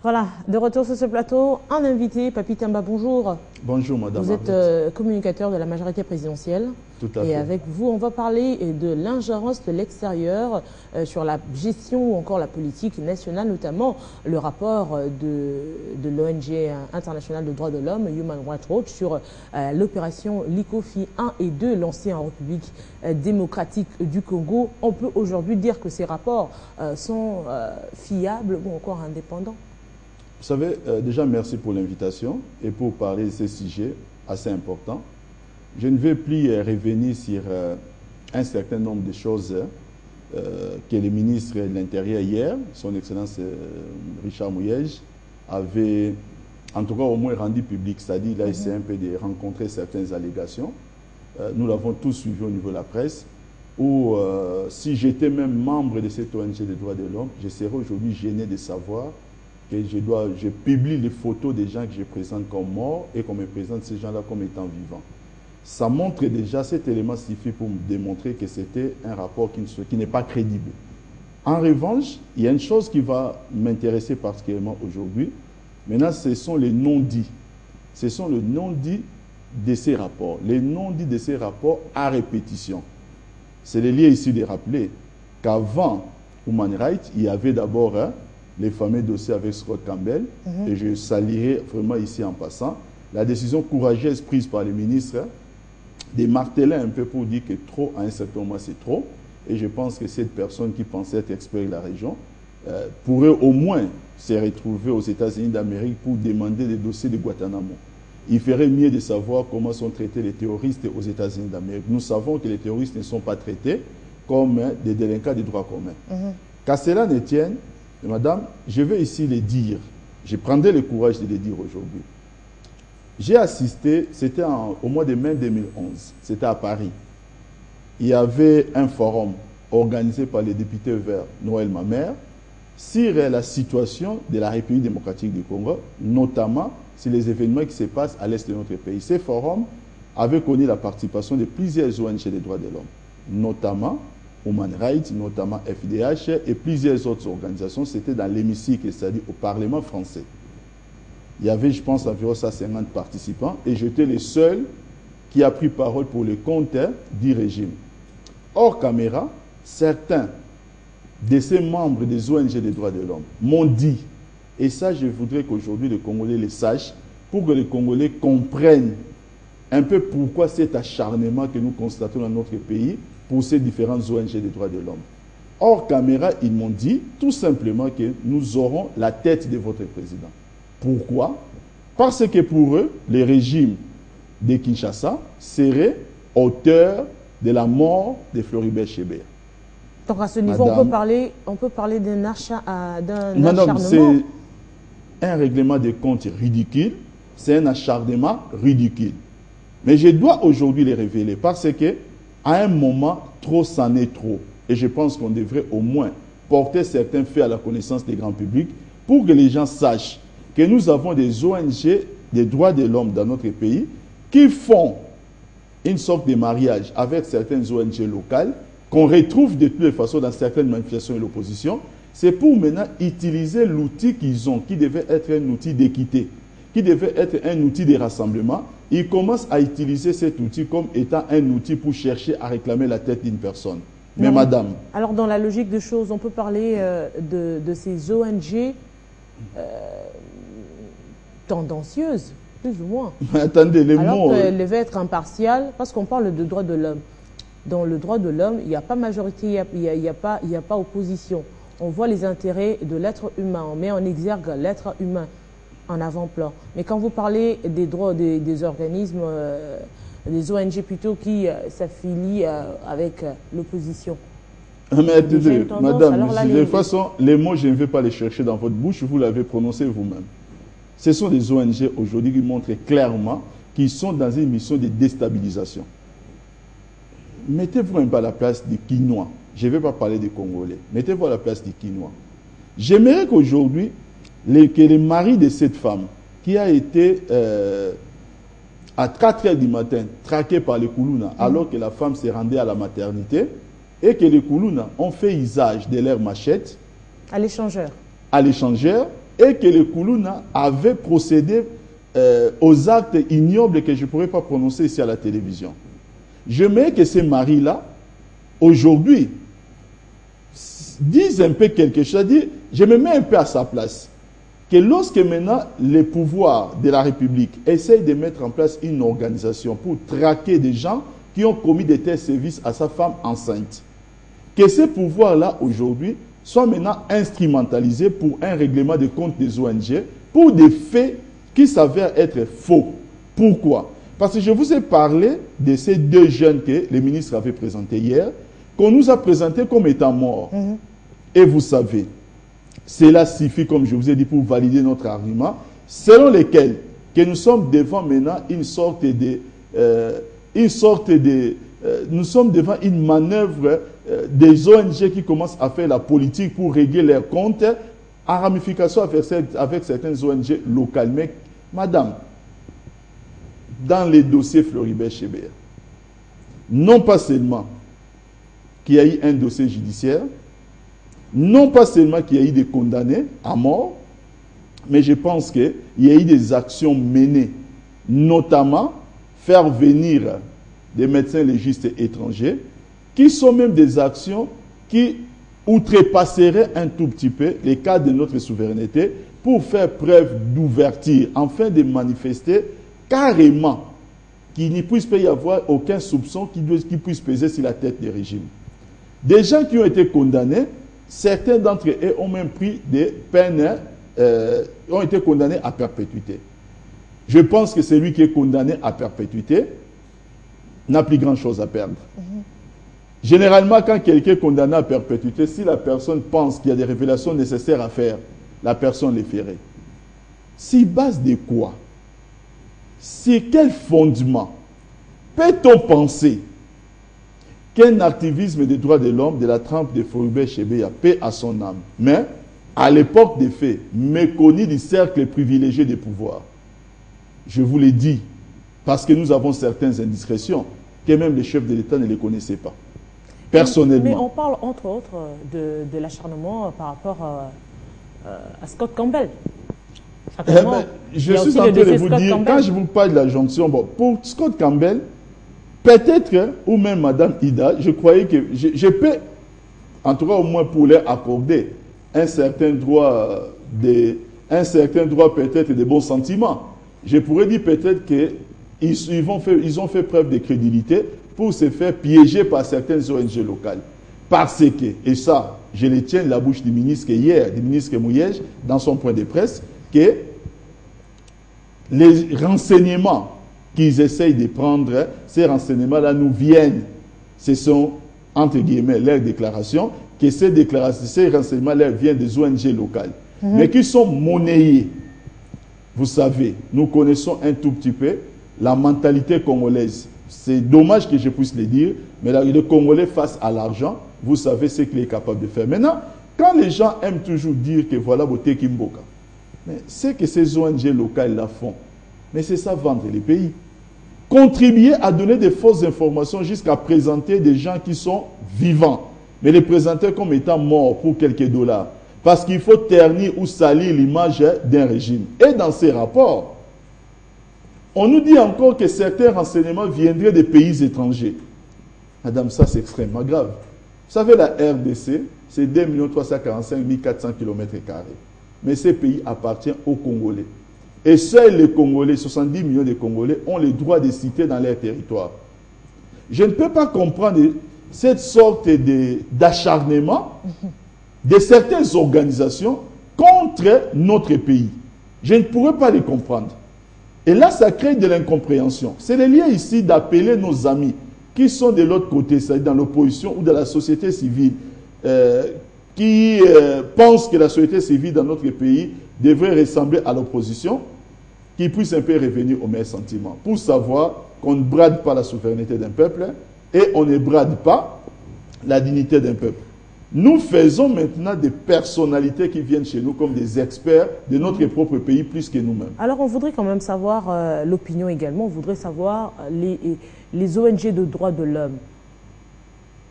Voilà, de retour sur ce plateau, un invité, Papy Tamba, bonjour. Bonjour madame. Vous êtes communicateur de la majorité présidentielle. Tout à fait. Et avec vous, on va parler de l'ingérence de l'extérieur sur la gestion ou encore la politique nationale, notamment le rapport de l'ONG internationale de droits de l'homme, Human Rights Watch, sur l'opération Likofi 1 et 2 lancée en République démocratique du Congo. On peut aujourd'hui dire que ces rapports sont fiables ou encore indépendants? Vous savez, déjà merci pour l'invitation et pour parler de ces sujets assez importants. Je ne vais plus revenir sur un certain nombre de choses que le ministre de l'Intérieur hier, son Excellence Richard Mouyej, avait en tout cas au moins rendu public, c'est-à-dire il a essayé un peu de rencontrer certaines allégations. Nous l'avons tous suivi au niveau de la presse, où si j'étais même membre de cette ONG des droits de l'homme, je serais aujourd'hui gêné de savoir que je publie les photos des gens que je présente comme morts et qu'on me présente ces gens-là comme étant vivants. Ça montre déjà, cet élément suffit pour me démontrer que c'était un rapport qui n'est pas crédible. En revanche, il y a une chose qui va m'intéresser particulièrement aujourd'hui. Maintenant, ce sont les non-dits. Ce sont les non-dits de ces rapports. Les non-dits de ces rapports à répétition. C'est le lieu ici de rappeler qu'avant Human Rights, il y avait d'abord les fameux dossiers avec Scott Campbell, et je saluerai vraiment ici en passant la décision courageuse prise par les ministres de marteler un peu pour dire que trop, à un certain moment, c'est trop. Et je pense que cette personne qui pensait être expert de la région pourrait au moins se retrouver aux États-Unis d'Amérique pour demander des dossiers de Guantanamo. Il ferait mieux de savoir comment sont traités les terroristes aux États-Unis d'Amérique. Nous savons que les terroristes ne sont pas traités comme des délinquants de droit commun. Qu'à cela ne tienne, madame, je vais ici le dire. Je prendrai le courage de le dire aujourd'hui. J'ai assisté, c'était au mois de mai 2011, c'était à Paris. Il y avait un forum organisé par le député vert Noël Mamère sur la situation de la République démocratique du Congo, notamment sur les événements qui se passent à l'est de notre pays. Ces forums avaient connu la participation de plusieurs ONG des droits de l'homme, notamment Human Rights, notamment FDH et plusieurs autres organisations. C'était dans l'hémicycle, c'est-à-dire au Parlement français. Il y avait, je pense, environ 150 participants et j'étais le seul qui a pris parole pour le compte du régime. Hors caméra, certains de ces membres des ONG des droits de l'homme m'ont dit, et ça je voudrais qu'aujourd'hui les Congolais le sachent, pour que les Congolais comprennent un peu pourquoi cet acharnement que nous constatons dans notre pays pour ces différentes ONG des droits de l'homme. Hors caméra, ils m'ont dit tout simplement que nous aurons la tête de votre président. Pourquoi? Parce que pour eux, le régime de Kinshasa serait auteur de la mort de Floribert Chebeya. Donc à ce niveau, madame, on peut parler d'un acharnement. C'est un règlement de compte ridicule, c'est un acharnement ridicule. Mais je dois aujourd'hui les révéler parce que à un moment, trop c'en est trop. Et je pense qu'on devrait au moins porter certains faits à la connaissance des grands publics pour que les gens sachent que nous avons des ONG des droits de l'homme dans notre pays qui font une sorte de mariage avec certaines ONG locales qu'on retrouve de toutes les façons dans certaines manifestations de l'opposition. C'est pour maintenant utiliser l'outil qu'ils ont, qui devait être un outil d'équité, qui devait être un outil de rassemblement. Ils commencent à utiliser cet outil comme étant un outil pour chercher à réclamer la tête d'une personne. Mais non, madame... Alors dans la logique des choses, on peut parler de ces ONG tendancieuses, plus ou moins. Mais attendez, les alors mots... qu'elles devaient être impartiales, parce qu'on parle de droits de l'homme. Dans le droit de l'homme, il n'y a pas majorité, il n'y a pas opposition. On voit les intérêts de l'être humain, on met en exergue l'être humain en avant-plan. Mais quand vous parlez des droits des organismes, des ONG plutôt qui s'affilient avec l'opposition. Mais attendez, madame, de toute façon, les mots, je ne vais pas les chercher dans votre bouche, vous l'avez prononcé vous-même. Ce sont des ONG aujourd'hui qui montrent clairement qu'ils sont dans une mission de déstabilisation. Mettez-vous un peu à la place des Quinois. Je ne vais pas parler des Congolais. Mettez-vous à la place des Quinois. J'aimerais qu'aujourd'hui, que le mari de cette femme, qui a été à 4 h du matin traqué par les Koulouna, alors que la femme s'est rendue à la maternité, et que les Koulouna ont fait usage de leur machette à l'échangeur, et que les Koulouna avaient procédé aux actes ignobles que je ne pourrais pas prononcer ici à la télévision. Je mets que ces maris-là, aujourd'hui, disent un peu quelque chose. C'est-à-dire, je me mets un peu à sa place. Que lorsque maintenant les pouvoirs de la République essayent de mettre en place une organisation pour traquer des gens qui ont commis de tels services à sa femme enceinte, que ces pouvoirs-là aujourd'hui soient maintenant instrumentalisés pour un règlement de comptes des ONG pour des faits qui s'avèrent être faux. Pourquoi? Parce que je vous ai parlé de ces deux jeunes que les ministres avaient présentés hier, qu'on nous a présentés comme étant morts. Et vous savez, cela suffit, comme je vous ai dit, pour valider notre argument, selon lesquels que nous sommes devant maintenant une sorte de... nous sommes devant une manœuvre des ONG qui commencent à faire la politique pour régler leurs comptes en ramification avec certaines ONG locales. Mais, madame, dans les dossiers Floribert-Chebeya, non pas seulement qu'il y a eu un dossier judiciaire, non pas seulement qu'il y a eu des condamnés à mort, mais je pense qu'il y a eu des actions menées, notamment faire venir des médecins légistes étrangers, qui sont même des actions qui outrepasseraient un tout petit peu les cadres de notre souveraineté pour faire preuve d'ouverture, afin de manifester carrément qu'il n'y puisse pas y avoir aucun soupçon qui puisse peser sur la tête des régimes. Des gens qui ont été condamnés, certains d'entre eux ont même pris des peines, ont été condamnés à perpétuité. Je pense que celui qui est condamné à perpétuité n'a plus grand-chose à perdre. Généralement, quand quelqu'un est condamné à perpétuité, si la personne pense qu'il y a des révélations nécessaires à faire, la personne les ferait. Sur base de quoi? Sur quel fondement peut-on penser qu'un activisme des droits de l'homme de la trempe de Floribert-Chebeya, paix à son âme, mais à l'époque des faits, méconnu du cercle privilégié des pouvoirs? Je vous l'ai dit, parce que nous avons certaines indiscrétions, que même les chefs de l'État ne les connaissaient pas. Personnellement. Mais on parle entre autres de l'acharnement par rapport à Scott Campbell. Je suis en train de vous dire, quand je vous parle de la jonction, bon, pour Scott Campbell, peut-être, ou même Madame Ida, je croyais que je peux, en tout cas au moins pour leur accorder un certain droit peut-être de bons sentiments. Je pourrais dire peut-être qu'ils ont fait preuve de crédulité pour se faire piéger par certaines ONG locales. Parce que, et ça, je le tiens de la bouche du ministre hier, du ministre Mouyej, dans son point de presse, que les renseignements qu'ils essayent de prendre, ces renseignements-là nous viennent, ce sont, entre guillemets, leurs déclarations, que ces renseignements-là viennent des ONG locales, mais qui sont monnayés. Vous savez, nous connaissons un tout petit peu la mentalité congolaise. C'est dommage que je puisse le dire, mais le Congolais face à l'argent, vous savez ce qu'il est capable de faire. Maintenant, quand les gens aiment toujours dire que voilà, Boté Kimboka, mais c'est que ces ONG locales la font. Mais c'est ça, vendre les pays. Contribuer à donner des fausses informations jusqu'à présenter des gens qui sont vivants, mais les présenter comme étant morts pour quelques dollars. Parce qu'il faut ternir ou salir l'image d'un régime. Et dans ces rapports, on nous dit encore que certains renseignements viendraient des pays étrangers. Madame, ça c'est extrêmement grave. Vous savez, la RDC, c'est 2 345 400 km². Mais ces pays appartiennent aux Congolais. Et seuls les Congolais, 70 millions de Congolais, ont le droit de citer dans leur territoire. Je ne peux pas comprendre cette sorte d'acharnement de certaines organisations contre notre pays. Je ne pourrais pas les comprendre. Et là, ça crée de l'incompréhension. C'est le lien ici d'appeler nos amis qui sont de l'autre côté, c'est-à-dire dans l'opposition ou dans la société civile, qui pensent que la société civile dans notre pays devrait ressembler à l'opposition, qui puissent un peu revenir au meilleur sentiment, pour savoir qu'on ne brade pas la souveraineté d'un peuple et on ne brade pas la dignité d'un peuple. Nous faisons maintenant des personnalités qui viennent chez nous comme des experts de notre propre pays plus que nous-mêmes. Alors on voudrait quand même savoir l'opinion également, on voudrait savoir les ONG de droits de l'homme.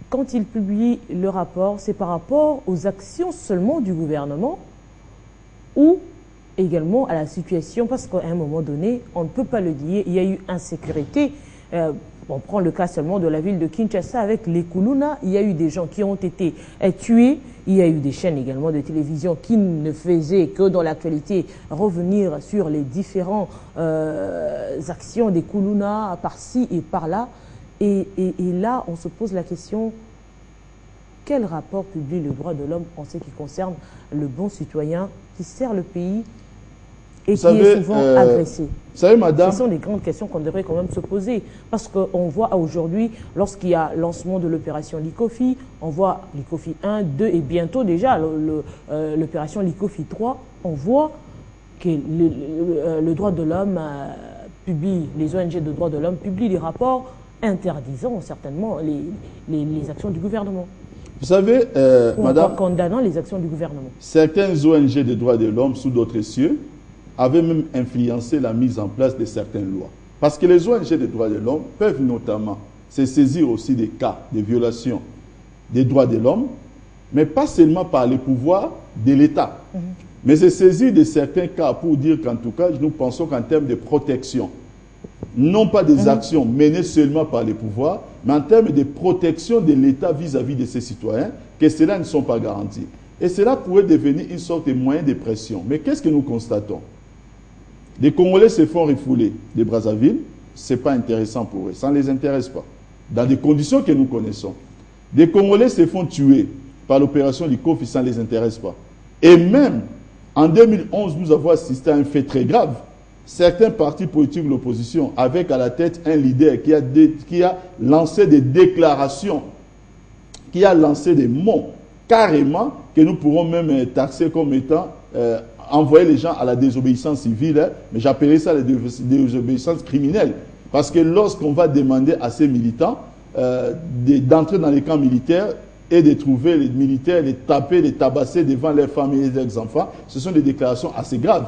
Quand ils publient le rapport, c'est par rapport aux actions seulement du gouvernement ou également à la situation, parce qu'à un moment donné, on ne peut pas le dire, il y a eu insécurité. On prend le cas seulement de la ville de Kinshasa avec les Kuluna. Il y a eu des gens qui ont été tués. Il y a eu des chaînes également de télévision qui ne faisaient que dans l'actualité revenir sur les différentes actions des Kuluna par-ci et par-là. Et là, on se pose la question, quel rapport publie le droit de l'homme en ce qui concerne le bon citoyen qui sert le pays et qui est souvent agressé? Vous savez, madame, ce sont des grandes questions qu'on devrait quand même se poser. Parce qu'on voit aujourd'hui, lorsqu'il y a lancement de l'opération Likofi, on voit Likofi 1, 2 et bientôt déjà l'opération Likofi 3, on voit que le droit de l'homme publie, les ONG de droits de l'homme publient des rapports interdisant certainement les actions du gouvernement. Vous savez, madame, condamnant les actions du gouvernement. Certaines ONG de droits de l'homme sous d'autres cieux avaient même influencé la mise en place de certaines lois. Parce que les ONG des droits de l'homme peuvent notamment se saisir aussi des cas de violation des droits de l'homme, mais pas seulement par les pouvoirs de l'État, mais se saisir de certains cas pour dire qu'en tout cas, nous pensons qu'en termes de protection, non pas des actions menées seulement par les pouvoirs, mais en termes de protection de l'État vis-à-vis de ses citoyens, que cela ne sont pas garantis. Et cela pourrait devenir une sorte de moyen de pression. Mais qu'est-ce que nous constatons? Les Congolais se font refouler de Brazzaville, ce n'est pas intéressant pour eux, ça ne les intéresse pas, dans des conditions que nous connaissons. Des Congolais se font tuer par l'opération Likofi, ça ne les intéresse pas. Et même, en 2011, nous avons assisté à un fait très grave. Certains partis politiques de l'opposition, avec à la tête un leader qui a lancé des déclarations, qui a lancé des mots, carrément, que nous pourrons même taxer comme étant envoyer les gens à la désobéissance civile, mais j'appellerais ça la désobéissance criminelle. Parce que lorsqu'on va demander à ces militants d'entrer dans les camps militaires et de trouver les militaires, les taper, les tabasser devant leurs familles et leurs enfants, ce sont des déclarations assez graves.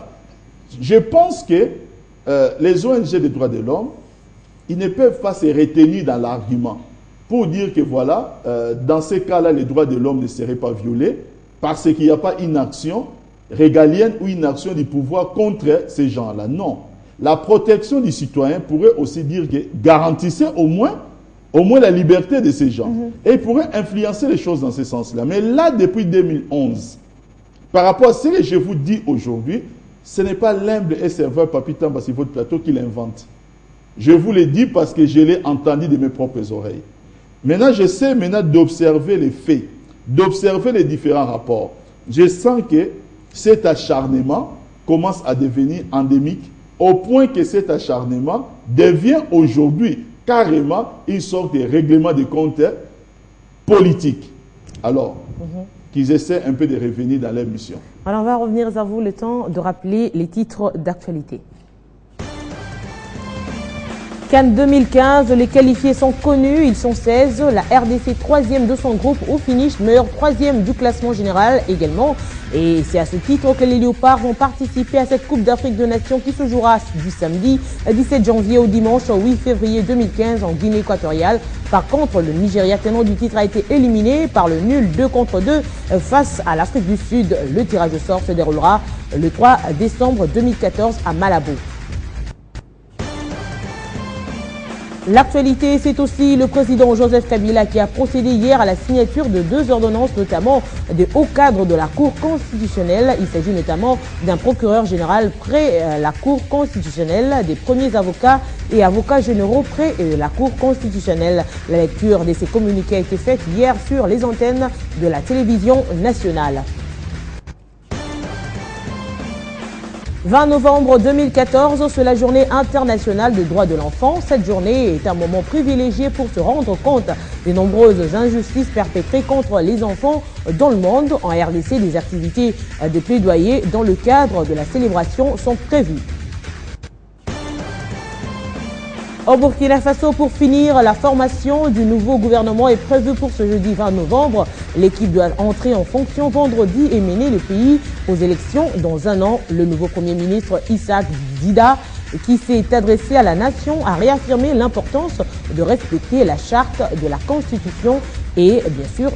Je pense que les ONG des droits de l'homme, ils ne peuvent pas se retenir dans l'argument pour dire que voilà, dans ces cas-là, les droits de l'homme ne seraient pas violés parce qu'il n'y a pas une action régalienne ou une action du pouvoir contre ces gens-là. Non. La protection du citoyen pourrait aussi dire que garantissez au moins la liberté de ces gens. Et il pourrait influencer les choses dans ce sens-là. Mais là, depuis 2011, par rapport à ce que je vous dis aujourd'hui, ce n'est pas l'humble et serveur Papi Tamba sur votre plateau qui l'invente. Je vous le dis parce que je l'ai entendu de mes propres oreilles. Maintenant, j'essaie d'observer les faits, d'observer les différents rapports. Je sens que cet acharnement commence à devenir endémique au point que cet acharnement devient aujourd'hui carrément une sorte de règlement de compte politique. Alors, qu'ils essaient un peu de revenir dans leur mission. Alors, on va revenir à vous le temps de rappeler les titres d'actualité. Cannes 2015, les qualifiés sont connus, ils sont 16. La RDC 3e de son groupe au finish, meilleur 3e du classement général également. Et c'est à ce titre que les Léopards vont participer à cette Coupe d'Afrique de Nations qui se jouera du samedi 17 janvier au dimanche 8 février 2015 en Guinée équatoriale. Par contre, le Nigeria, tenant du titre, a été éliminé par le nul 2-2 face à l'Afrique du Sud. Le tirage au sort se déroulera le 3 décembre 2014 à Malabo. L'actualité, c'est aussi le président Joseph Kabila qui a procédé hier à la signature de 2 ordonnances, notamment des hauts cadres de la Cour constitutionnelle. Il s'agit notamment d'un procureur général près la Cour constitutionnelle, des premiers avocats et avocats généraux près la Cour constitutionnelle. La lecture de ces communiqués a été faite hier sur les antennes de la télévision nationale. 20 novembre 2014, c'est la journée internationale des droits de l'enfant. Cette journée est un moment privilégié pour se rendre compte des nombreuses injustices perpétrées contre les enfants dans le monde. En RDC, des activités de plaidoyer dans le cadre de la célébration sont prévues. Au Burkina Faso, pour finir, la formation du nouveau gouvernement est prévue pour ce jeudi 20 novembre. L'équipe doit entrer en fonction vendredi et mener le pays aux élections dans un an. Le nouveau Premier ministre Isaac Dida, qui s'est adressé à la nation, a réaffirmé l'importance de respecter la charte de la Constitution et bien sûr